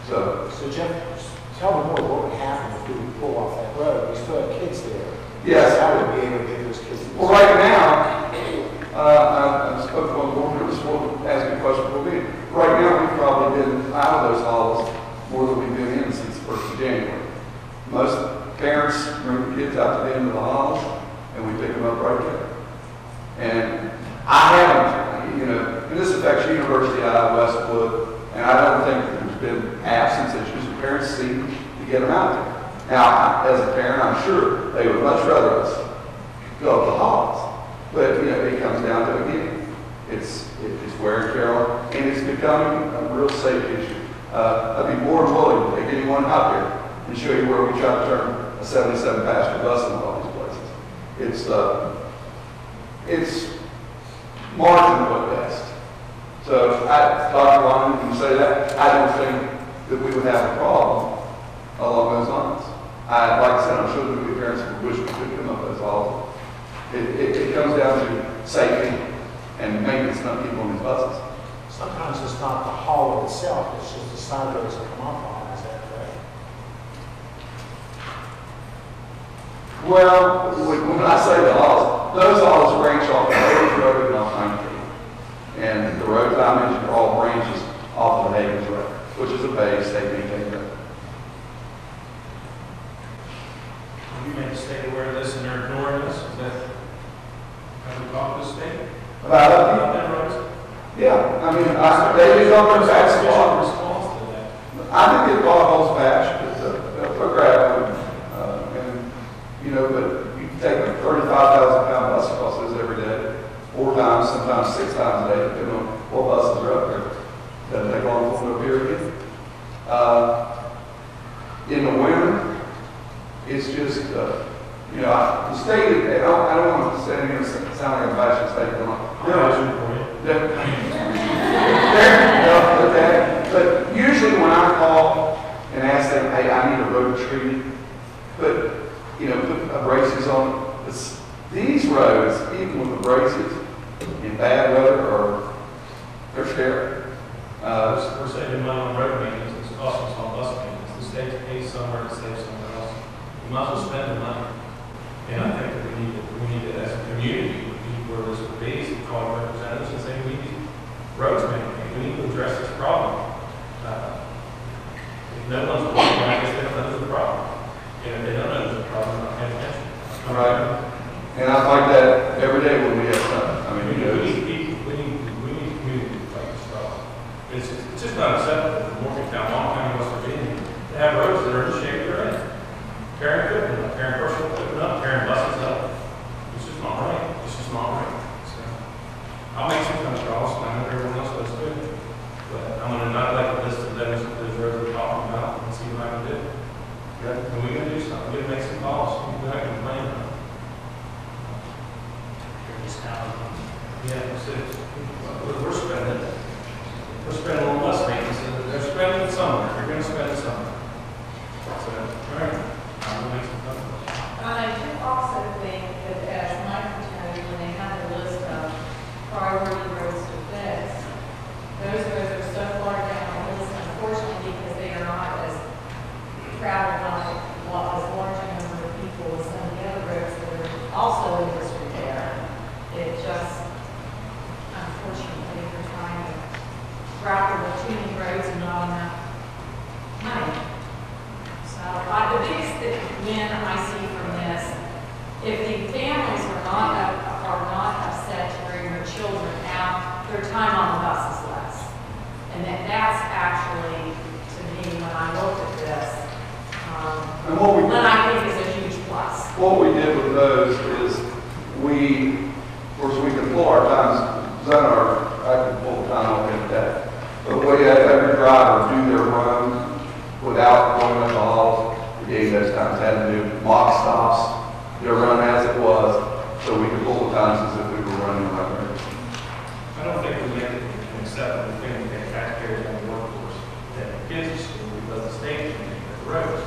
So Jeff, tell me more what would happen if we would pull off that road. We still have kids there. Yes. How would we be able to get those kids? Well, right now, I spoke to one board members before, asking a question for me. Right now, we've probably been out of those halls more than we've been in since the 1st of January. Most parents bring the kids out to the end of the halls, and we pick them up right there. And I haven't, you know, and this affects University out of Westwood, and I don't think there's been absence issues. The parents seem to get them out there. Now, as a parent, I'm sure they would much rather us go up the halls. But, you know, it comes down to, again, it's wear and tear on, and it's becoming a real safety issue. I'd be more than willing to take anyone out there and show you where we try to turn a 77-passenger bus into all these places. It's marginal at best. So, Dr. Lyon, can say that. I don't think that we would have a problem along those lines. Like I said, I'm sure there would be parents who wish we could come up as all. It comes down to safety and maintenance of people on these buses. Sometimes it's not the hall itself, it's just the side roads that come off on. Is that correct? Well, when I say the halls, those halls branch off the Higgins Road and off 19. And the roads I mentioned are all branches off of the Higgins Road, which is a bay state maintained road. You made the state aware of this and they're ignoring us, is that, have we talked to the state about that roads? Yeah, I mean, they do not put patch potholes. Response to that. I think it potholes patch, but they'll gravel, and, you know, but you can take a 35,000-pound bus across those every day, 4 times, sometimes 6 times a day, depending on what buses are up there. Doesn't take long for them to appear again. In the winter, it's just, you know, the state, I don't want to say anything that sound like a fashion statement. But usually when I call and ask them, hey, I need a road treated, put braces on it. These roads, even with the braces, in bad weather, they're scary. We're saving money on road maintenance, it's costing us on bus maintenance. The state pays somewhere to save somewhere else. you might as well spend the money. And I think that we need to, as a community, where this would be, is to call our representatives and say, we need roads maintained, we need to address this problem. If no one's working, I guess they don't know there's a problem. And if they don't know there's a problem, they're not paying attention. Right. And I fight that every day when we have something. I mean, We need community to fight this problem. It's just not acceptable for Morgantown, Monongalia, West Virginia, to have roads that are in the shape they're in. Carrying equipment up, carrying personal equipment up, carrying buses up. It's just not right. It's just not right. So, I'll make some kind of calls, and I know everyone else does too. But I'm going to not like the list of those roads we're talking about and see what I can do. yeah. And we're going to do something. We're going to make some calls. We're not going to complain about it. Yeah, we're spending. We're spending a little less maintenance. They're spending it somewhere. They're going to spend it somewhere. So, all right. We'll make some calls. I do also think that as Mike can tell you, when they have a list of priority roads to fix, those roads are so far down the list, unfortunately, because they are not as traveled by as large a number of people as some of the other roads that are also in disrepair. It just, unfortunately, they're trying to grapple with too many roads and not enough money. So the biggest win I see from this, if the families are not upset to bring their children out, their time on the bus is less. And that's actually, to me, when I looked at this, And what we, I think is a huge plus. what we did with those is of course, we can pull our times, I can pull the time off in a day. But we had every driver do their run without going up the halls. We gave those times, had to do mock stops, their run as it was, so we could pull the times as if we were running the right road. I don't think we have to accept the thing that taxpayers on the workforce that kids in school because the state can make the roads.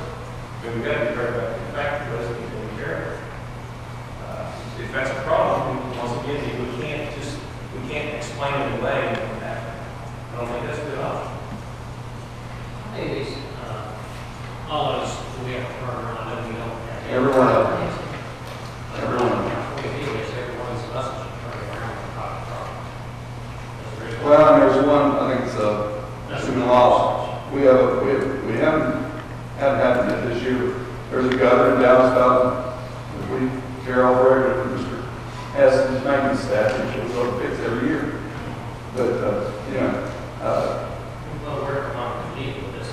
But we've got to be fair about the fact that those people taken care of. If that's a problem, once again, we can't explain it away from that. I don't think that's a good option. Hey, these, all those, we have to turn around, I know we don't have. Everyone else. Everyone. We do is everyone's buses turn around and cause a problem. Well, and there's one, I think it's Suman Laws. We haven't happened yet this year. There's a gutter in downspout that we care all regular. Mr. has his maintenance staff and shows up to fix every year. But, Well, we're not going to deal with this.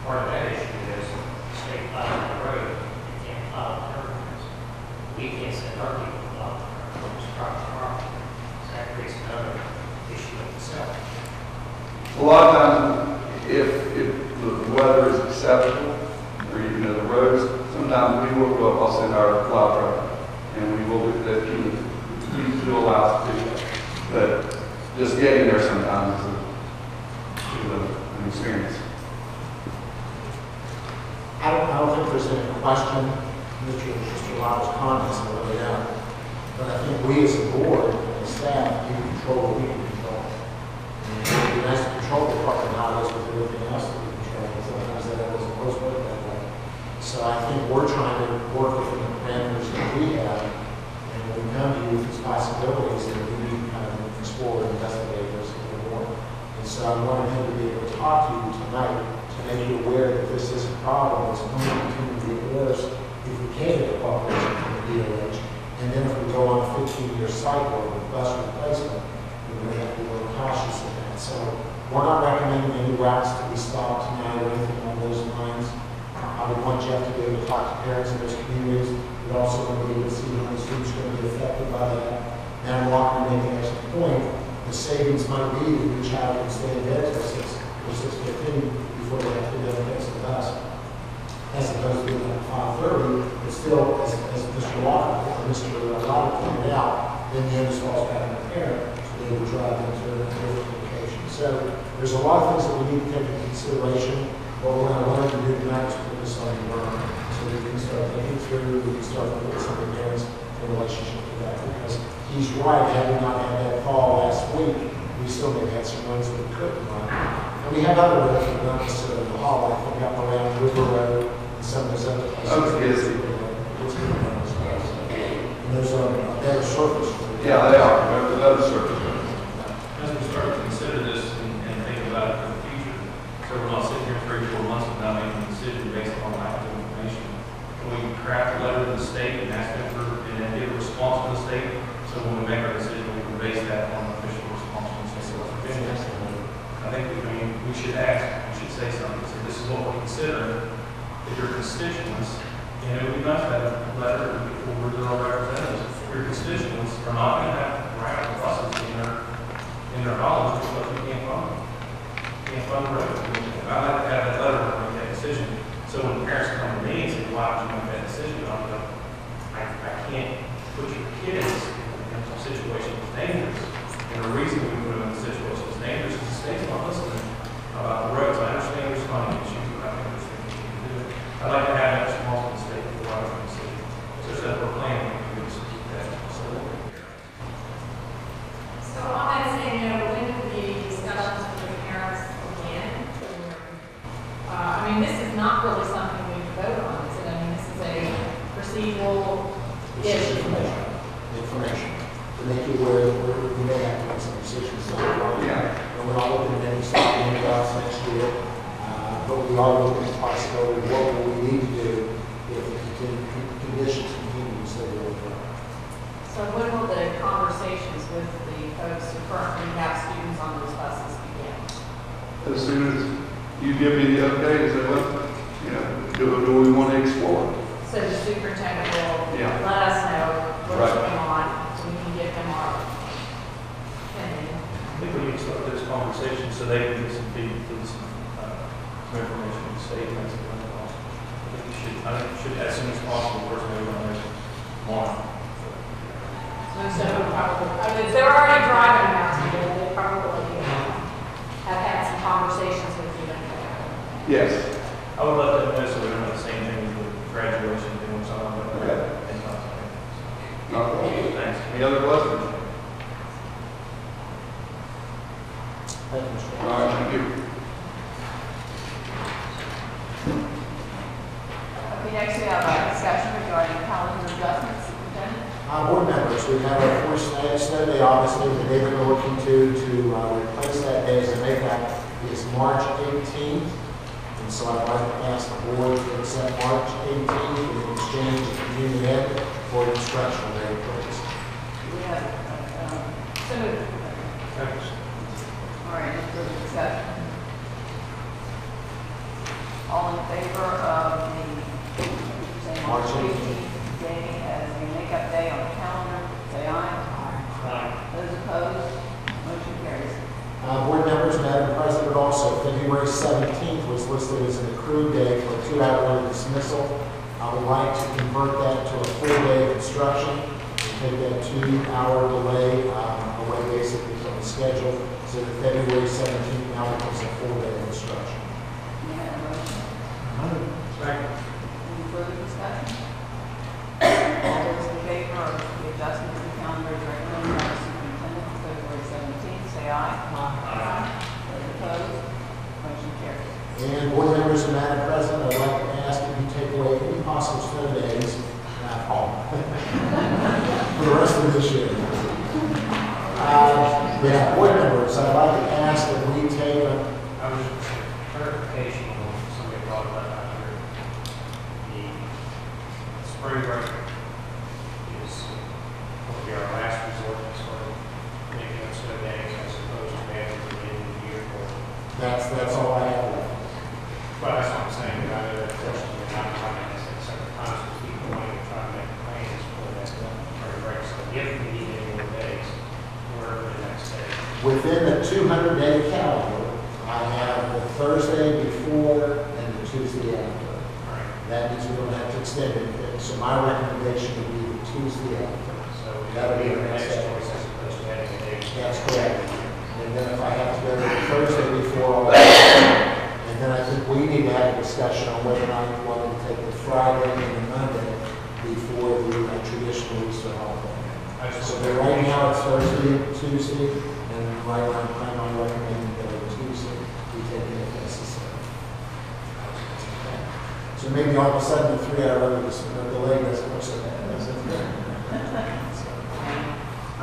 Part of that issue is state plowing the road, you can't plow the turns. We can't send our people to plow the turns, it's private property. So that creates another issue in itself. a lot of times, if the weather is acceptable, or the roads, sometimes we will go up, I'll send our plow truck, and we will do that, to allow us to do that. But just getting there sometimes is an experience. I don't think there's any question, Mr. Lyle's comments on the way down. But I think we as a board and staff need to control what we can control. And it would be nice to control the parking highways with everything else that we control, but sometimes that doesn't always work that way. So I think we're trying to work within the parameters that we have. And when we come to you with these possibilities, then we need to kind of explore and investigate those a little more. And so I wanted him to be able to talk to you tonight to make you aware that this is a problem. It's going to continue to get worse if we can't get cooperation from the DOH. And then if we go on a 15-year cycle of bus replacement, we're going to have to be a little cautious in that. So we're not recommending any routes to be stopped tonight or anything along those lines. I would want Jeff to be able to talk to parents in those communities. We're also going to be able to see how the students are going to be affected by that. Now, I'm walking and making an extra point. The savings might be that each child can stay in bed till 6 or 6:15 before they have to go and fix the bus. As opposed to being at 5:30, but still, as Mr. Walker or Mr. Lott pointed out, then the onus falls back on the parent, so they would drive them to a different location. So there's a lot of things that we need to take into consideration. What we're going to learn to do tonight is put this on the burner, so we can start thinking through, we can start looking at some of the parents in relationship to that. Because he's right, had we not had that call last week, we still may have had some runs that we couldn't run. And we have other roads that are not necessarily the hall, like we got around River Road, and some of those other places. Okay, yes. And there's a better surface. for it. Yeah, they are, they're the other surface. As we start to consider this and think about it for the future, so we're not sitting here 3 or 4 months from now making a decision based upon lack of information. Can we craft a letter to the state and ask them for, and then get a response from the state? So when we make our decision, we can base that on an official response from the state of West Virginia. I think we should ask, we should say something, say this is what we're considering, that your constituents, and it would be nice to have a letter over to our representatives. Your constituents are not going to have radical buses in their knowledge because we can't fund them. Can't fund the road. I like to have that letter to make that decision. So when parents come to me and say, why would you make that decision? I'm like, I can't put your kids in a situation that's dangerous. And the reason we put them in a situation that's dangerous is the state's not listening about the roads. I understand there's funding issues, but I think there's things we can do. I'd like to have that response from the state before I make a decision. So that we're planning to do is keep that facility. So on that same note, when do the discussions with the parents begin? I mean, this is not really something we can vote on, is it? I mean, this is a procedural This is issue. information. To make you aware that we may have to make some decisions. Yeah. And we're not looking at any stopping jobs next year, but we are looking at the possibility of what will we need to do if the conditions continue to stay the way. So when will the conversations with the folks who currently have students on those buses begin? As soon as you give me the update, say, well, you know, do we want to explore? So the superintendent will Yeah. let us know what's Right. going on, so we can give them our opinion. I think we need to start this conversation so they can get some some information from the state and that's what it's possible. I think we should, as soon as possible, first maybe on this morning. So probably, I mean, if they're already driving around here, they probably have had some conversations with you. Yes. I would let them know so we don't have the same thing with graduation doing something like that. And not something. No problem. Thanks. Any other questions? Thank you, Mr. All right, thank you. Okay, next we have a discussion regarding calendar adjustments, Superintendent. Board members, we have our first snow day, obviously, the day that we're looking to replace that day as a makeup is March 18th. And so I'd like to ask the board to accept March 18th in exchange of community ed for instructional day, please. We have, so moved. All right, any further discussion? All in favor of the, say, March 18th day as a makeup day on the calendar, say aye. Those opposed, motion carries. Board members, Madam President, also February 17th was listed as an accrued day for a 2-hour early dismissal. I would like to convert that to a full day of instruction and take that 2-hour delay away basically from the schedule so that February 17th now becomes a full day of instruction. May I have a motion? Second. Any further discussion? All those in favor of the adjustment to the calendar as recommended by the superintendent for February 17th, say aye. Those opposed, motion carries. And board members and Madam President, I'd like to ask that you take away any possible snow days for the rest of this year. Board members, I'd like to ask that we take I was clarification on somebody brought it up out here. The spring break is will be our last resort as far as making up snow days as opposed to having the beginning of the year for. that's all I have left. Well, that's what I'm saying, but I know that question, and I'm trying to ask that several times, because people want to try to make plans for that spring break. So if we need any more days, where are the next day? Within the 200-day calendar, I have the Thursday before and the Tuesday after. Right. That means we don't have to extend it. So my recommendation would be the Tuesday after. So That'll be the the next next day. choice as opposed to having a day. That's correct. And then if I have to go to the Thursday before all that, and then I think we need to have a discussion on whether or not we want to take the Friday and the Monday before the traditional Easter holiday. So but right now it's Thursday and Tuesday, and right now I'm planning on recommending that on Tuesday we take it if necessary. So So maybe all of a sudden the 3-hour delay doesn't look so bad, does it?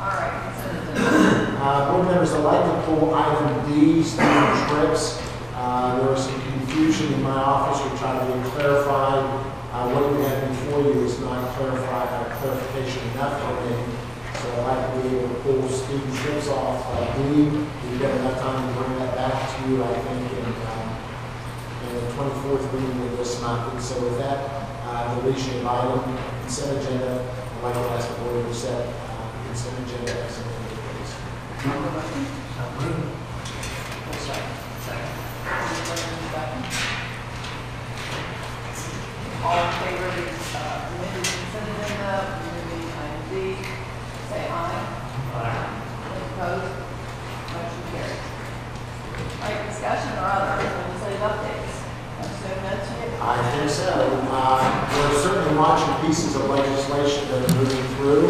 All right, consent agenda. Board members, I'd like to pull item D, student trips. There was some confusion in my office. We're trying to get clarified. What we have before you is not clarification enough for me. So I'd like to be able to pull student trips off D. We've got enough time to bring that back to you, I think, in the 24th meeting of this month. And so with that deletion of item, consent agenda, I'd like to ask the board to set consent agenda as amended, please. All in favor of the amended consent agenda, removing item D, say aye. Those opposed, motion carries. All right, discussion or other, legislative updates. I assume that's it. I think so. We're certainly watching pieces of legislation that are moving through.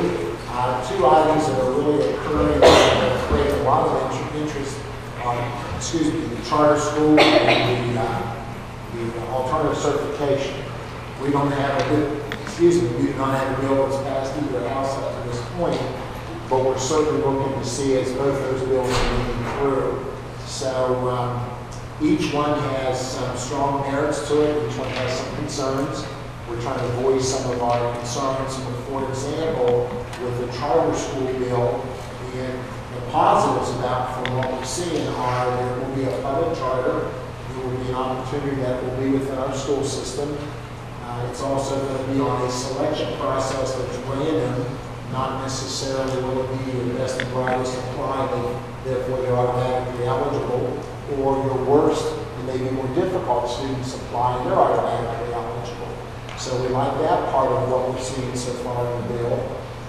Two items that are really occurring that create a lot of interest on, the charter school and the alternative certification. We don't have a good, we do not have a bill that's passed either house up to this point, but we're certainly looking to see as both those bills are moving through. So each one has some strong merits to it. Each one has some concerns. We're trying to voice some of our concerns. For example, with the charter school bill, the positives about from what we're seeing are there will be a public charter. There will be an opportunity that will be within our school system. It's also going to be on a selection process that's random, not necessarily will it be your best and brightest apply, therefore you're automatically eligible, or your worst and maybe more difficult students apply and they're automatically eligible. So we like that part of what we're seeing so far in the bill.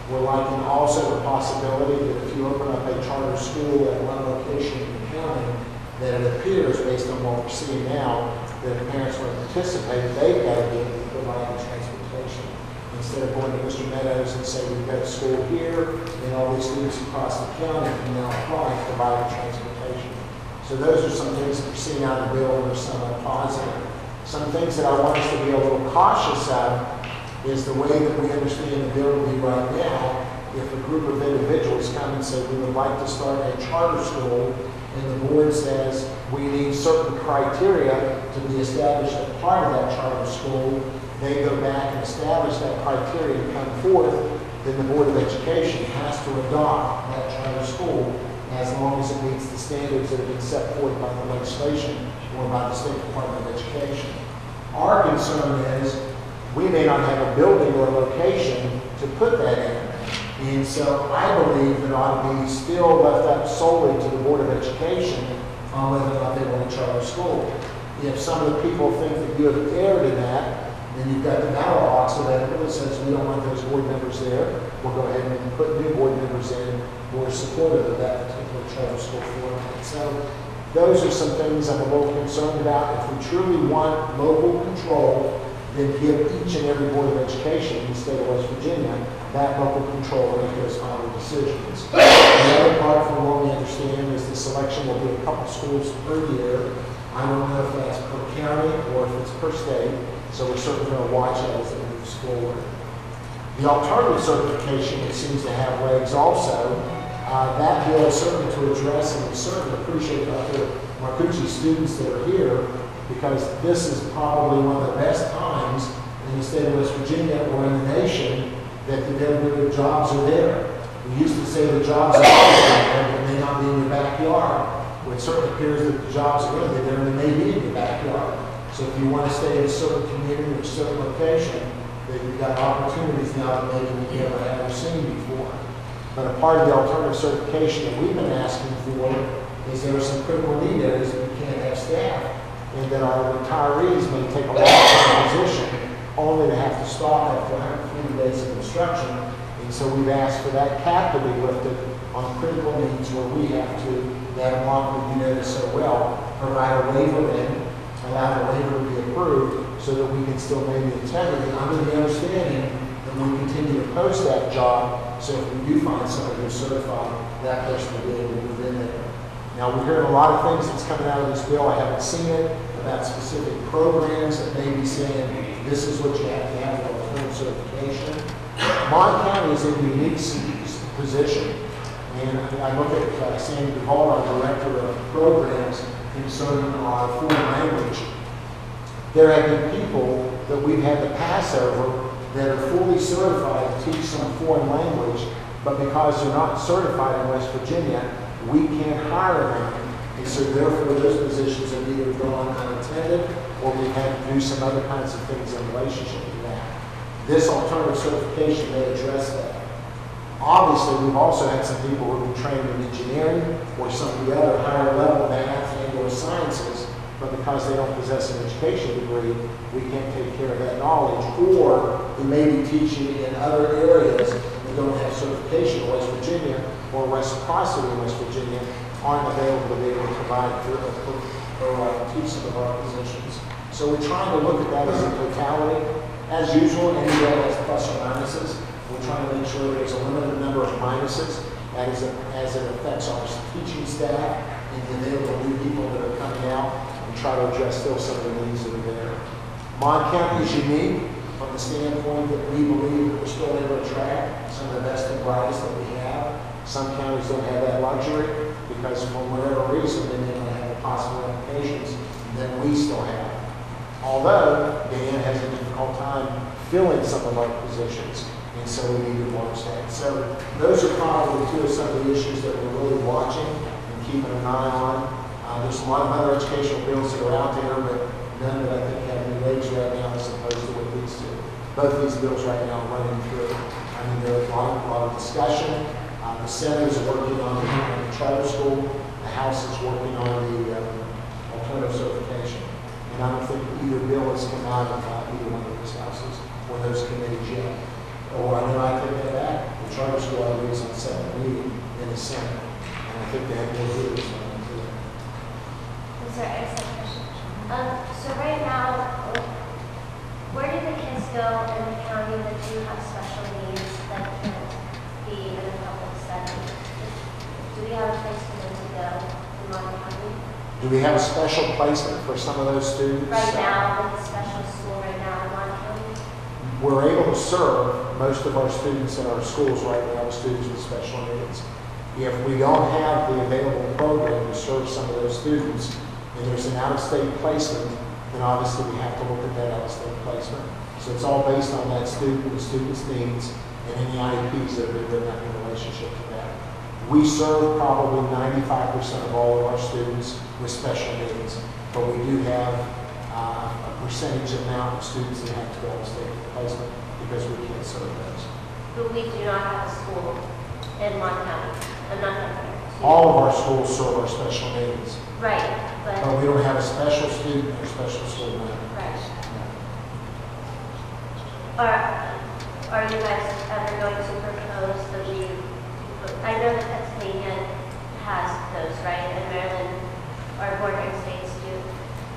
We're liking also the possibility that if you open up a charter school at one location in the county, that it appears, based on what we're seeing now, that if parents want to participate, they've got to be able to provide transportation. Instead of going to Mr. Meadows and say, we've got a school here, and all these students across the county can now apply to provide transportation. So those are some things that we're seeing out of the bill and are somewhat positive. Some things that I want us to be a little cautious of is the way that we understand the bill to be right now. If a group of individuals come and say, we would like to start a charter school, and the board says we need certain criteria to be established as part of that charter school, they go back and establish that criteria and come forth, then the Board of Education has to adopt that charter school as long as it meets the standards that have been set forth by the legislation or by the State Department of Education. Our concern is we may not have a building or a location to put that in. And so I believe that ought to be still left up solely to the Board of Education on whether or not they want a charter school. If some of the people think that you have erred in that, then you've got the ballot box of that that says we don't want those board members there. We'll go ahead and put new board members in who are supportive of that particular charter school format. So those are some things I'm a little concerned about. If we truly want local control, then give each and every Board of Education in the state of West Virginia that local control to make those final decisions. The other part from what we understand is the selection will be a couple schools per year. I don't know if that's per county or if it's per state, so we're certainly going to watch it as it moves forward. The alternative certification, it seems to have legs also. That bill is certainly to address, and we certainly appreciate the Marcucci students that are here, because this is probably one of the best times in the state of West Virginia or in the nation that the very jobs are there. We used to say the jobs are there, but they may not be in your backyard. Well, it certainly appears that the jobs are there, they may be in your backyard. So if you want to stay in a certain community or a certain location, that you've got opportunities now that maybe you never have seen before. But a part of the alternative certification that we've been asking for is there are some critical need areas that we can't have staff, and that our retirees may take a long-term position only to have to stop after 140 days of instruction. And so we've asked for that cap to be lifted on critical needs where we have to, that along with you know so well, provide a waiver in, allow the waiver to be approved so that we can still maintain integrity under the understanding that we continue to post that job, so if we do find somebody who's certified, that person will be able to move in there. Now, we're hearing a lot of things that's coming out of this bill. I haven't seen it, about specific programs that may be saying this is what you have to have for alternative certification. Mon County is in a unique position. And I look at Sandy Duvall, our director of programs concerning our foreign language. There have been people that we've had to pass over that are fully certified to teach some foreign language, but because they're not certified in West Virginia, we can't hire them. And so therefore those positions have either gone unattended or we've had to do some other kinds of things in relationship to that. This alternative certification may address that. Obviously, we've also had some people who have been trained in engineering or some of the other higher level math and or sciences, but because they don't possess an education degree, we can't take care of that knowledge. Or we may be teaching in other areas that don't have certification in West Virginia or reciprocity in West Virginia, aren't available to be able to provide or teach some of our positions. So we're trying to look at that as a totality. As usual, any bill has plus or minuses. We're trying to make sure there's a limited number of minuses as it affects our teaching staff and the available new people that are coming out and try to address still some of the needs that are there. Mon County is unique from the standpoint that we believe that we're still able to attract some of the best and brightest that we have. Some counties don't have that luxury because for whatever reason they may not have the possible applications that we still have. Although Dan has a difficult time filling some of our positions. And so we need to watch that. So those are probably two of some of the issues that we're really watching and keeping an eye on. There's a lot of other educational bills that are out there, but none that I think have any legs right now as opposed to what these two. Both of these bills right now are running through. I mean, there's a lot of discussion. The Senate is working on the charter school. The House is working on the alternative certification. And I don't think either bill has come out of either one of those houses or those committees yet. Or I know I take that back. The charter school I believe is on the second reading in the Senate. And I think they have more to do this one to it. Is there any question? So right now, where do the kids go in the county that do have special needs that can't be in a public setting? Do we have a place for them to go in Mon County? Do we have a special placement for some of those students? Right now, with the special school right now in Mon County? We're able to serve most of our students in our schools right now, students with special needs. If we don't have the available program to serve some of those students, and there's an out-of-state placement, then obviously we have to look at that out-of-state placement. So it's all based on that student, the student's needs, and any IEPs that have been written up in relationship to that. We serve probably 95% of all of our students with special needs, but we do have a percentage amount of students that have to go out-of-state placement because we can't serve those. But we do not have a school in Mon County. I'm not there. All of our schools serve our special needs. Right, But but, we don't have a special student or special school member. right. Are you guys ever going to propose that we, I know that Pennsylvania has those, right? And Maryland, our bordering states do.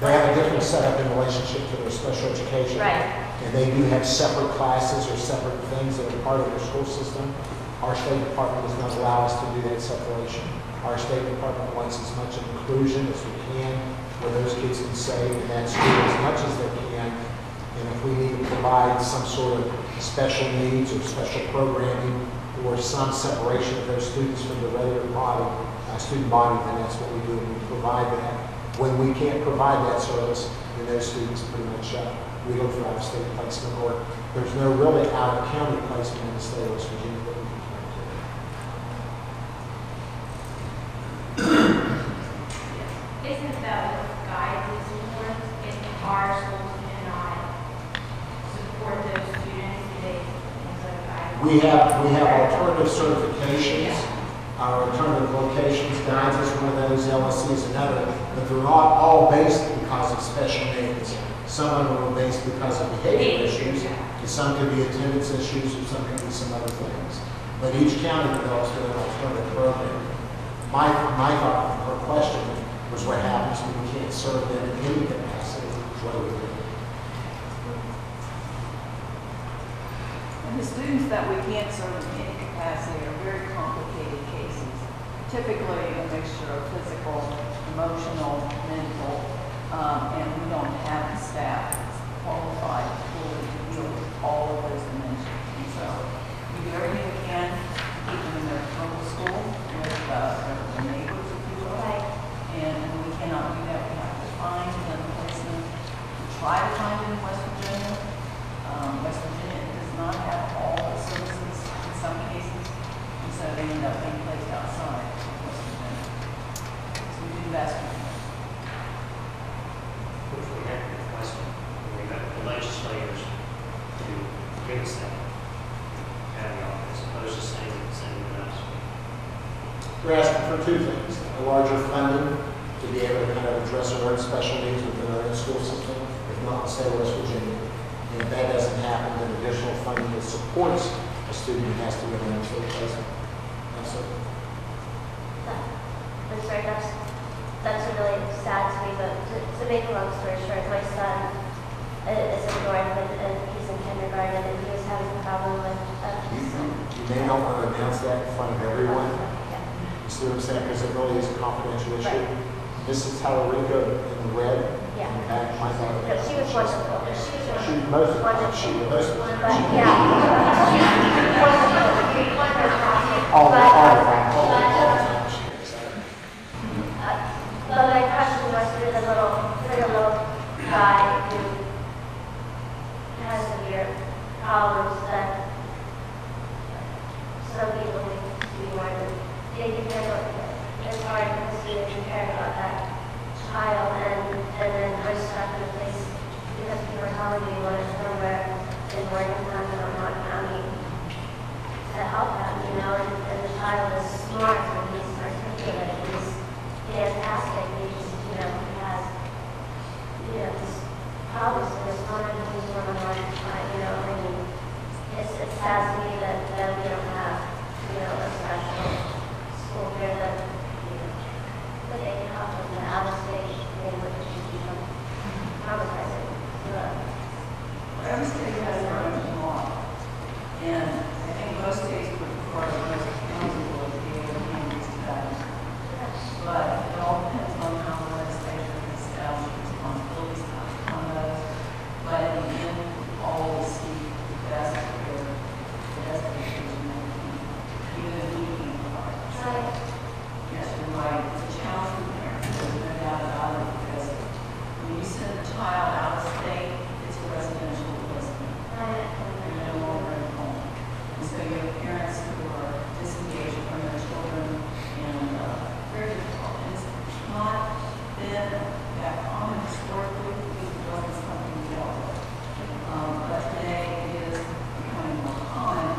They have a different setup in relationship to their special education. Right. And they do have separate classes or separate things that are part of their school system. Our State Department does not allow us to do that separation. Our State Department wants as much inclusion as we can, where those kids can stay in that school as much as they can. And if we need to provide some sort of special needs or special programming or some separation of those students from the regular body, student body, then that's what we do. We provide that. When we can't provide that service, then those students pretty much we look for out-of-state placement, or there's no really out-of-county placement in the state of West Virginia that we can Isn't that what guidance is important? If our schools cannot support those students, they guidance? We have alternative certifications, our alternative locations, guides is one of those, LSC is another, but they're not all based because of special needs. Some of them are based because of behavior issues, and some could be attendance issues, or some could be some other things. But each county develops their alternative program. My thought, her question was what happens when we can't serve them in any capacity, what do we do? And the students that we can't serve in any capacity are very complicated cases. Typically a mixture of physical, emotional, mental, and we don't have the staff that's qualified for ability to deal with all of those dimensions. And so we do everything we can to keep them in their local school with their neighbors, if you will. And we cannot do that. We have to find them, place them. We try to find them in West Virginia. West Virginia does not have all the services in some cases, and so they end up being placed outside of West Virginia. So we do the best we can. Which we have to request, we got the legislators to give us that caveat, as opposed to sending it us. We're asking for two things: a larger funding to be able to kind of address our own special needs within our own school system, if not the state of West Virginia. And if that doesn't happen, then additional funding that supports a student who has to go into state placement. Absolutely. I'm sorry, that's really sad to me, but to make a long story short, my son is in North and he's in kindergarten and he was having a problem with You may not want to announce that in front of everyone. You see what I'm saying? Because it really is a confidential issue. Right. Mrs. Tallarico in the red. Yeah. In the back, my daughter. No, she was wonderful. She most of the time, she was most of the time. But yeah. All the time. But my question was for the little guy who has severe problems that some people think to be more than they can handle. It's hard because you care about that child, and then I'm stuck in a place because people are telling me what is nowhere in Morgantown or Monongalia County to help them, and the child is smart and he's articulate, he's fantastic, he just, he has, these problems in his mind, he's one of my, I mean, it sad to me that we don't have, a special school here that, that they can help them out of state, which has become traumatizing. Every state has their own law, and I think most states would prefer most counties would be able to handle these matters. But it all depends on how the legislature has established responsibilities on those. But in the end, always seek the best for the best education they can, even if we can provide. Yes, you're right. It's a challenge for parents. There's no doubt about it, because when you send a child out of state, it's a residential placement. You're no longer at home. And so you have parents who are disengaged from their children and very difficult. And it's not been that common historically. It wasn't something we dealt with. But today it is becoming more common,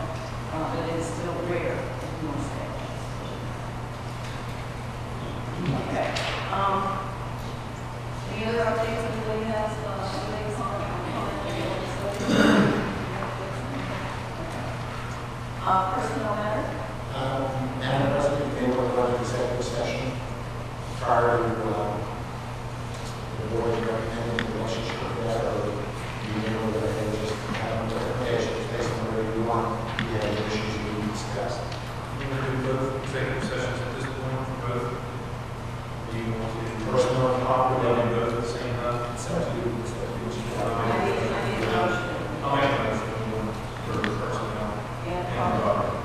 but it is still rare in most states. Okay. Any other updates anybody has? Anything on personnel matter? Madam President, if anyone would like to executive session prior to the board recommending the relationship with that, or that they just have interpretations based on whatever you want, you have the issues you need to discuss. We're going to do both executive sessions at this point for both. Do you want to do Personnel and property. both at the same time? It's up to you. It's up to you. I need a motion. I'll make a motion for personnel And and property. property.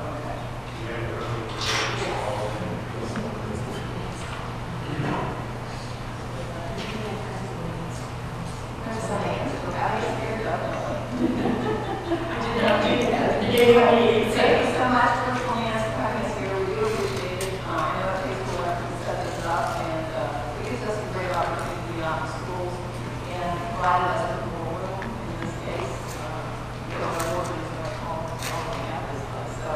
Thank you so much for coming us, having us here. We do appreciate it. I know it takes a while to set this up, and it gives us a great opportunity to be out in schools and provided us with more room in this case. You know, our board is going to call the campus, so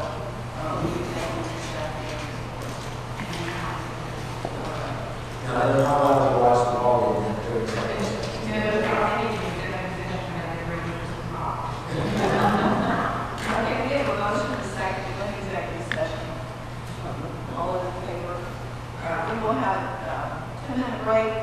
we thank you for staff here. Now, I don't know how long the last call will be to executive session. Okay, we have a motion to second to go into executive session. All those in favor? We will have a 10-minute break.